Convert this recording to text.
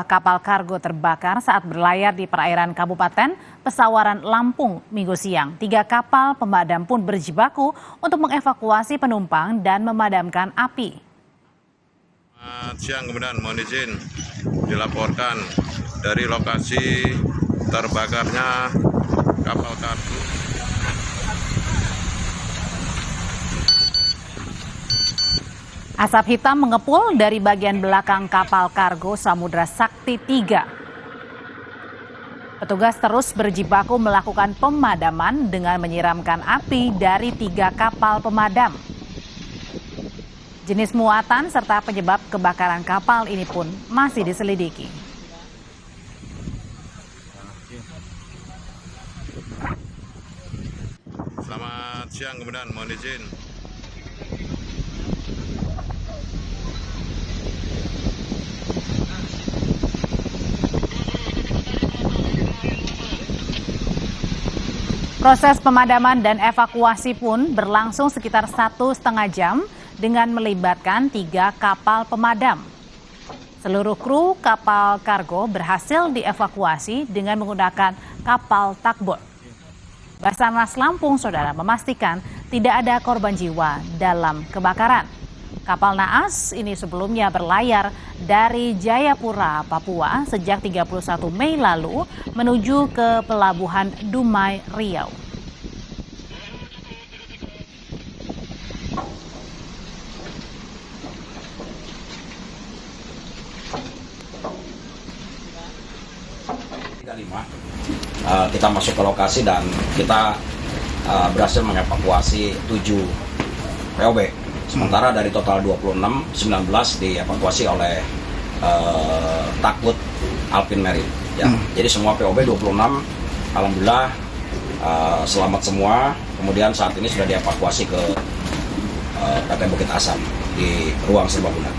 Kapal kargo terbakar saat berlayar di perairan Kabupaten Pesawaran, Lampung, Minggu siang. 3 kapal pemadam pun berjibaku untuk mengevakuasi penumpang dan memadamkan api. Siang kemudian mohon izin dilaporkan dari lokasi terbakarnya kapal kargo. Asap hitam mengepul dari bagian belakang kapal kargo Samudra Sakti 3. Petugas terus berjibaku melakukan pemadaman dengan menyiramkan api dari 3 kapal pemadam. Jenis muatan serta penyebab kebakaran kapal ini pun masih diselidiki. Selamat siang kemudian mohon izin. Proses pemadaman dan evakuasi pun berlangsung sekitar 1,5 jam dengan melibatkan 3 kapal pemadam. Seluruh kru kapal kargo berhasil dievakuasi dengan menggunakan kapal tugboat. Basarnas Lampung, saudara, memastikan tidak ada korban jiwa dalam kebakaran. Kapal naas ini sebelumnya berlayar dari Jayapura, Papua sejak 31 Mei lalu menuju ke Pelabuhan Dumai, Riau. Kita masuk ke lokasi dan kita berhasil mengevakuasi 7 POB. Sementara dari total 26, 19 dievakuasi oleh Tugboat Alpine Marine. Ya. Jadi semua POB 26, alhamdulillah selamat semua. Kemudian saat ini sudah dievakuasi ke PT Bukit Asam di ruang serbaguna.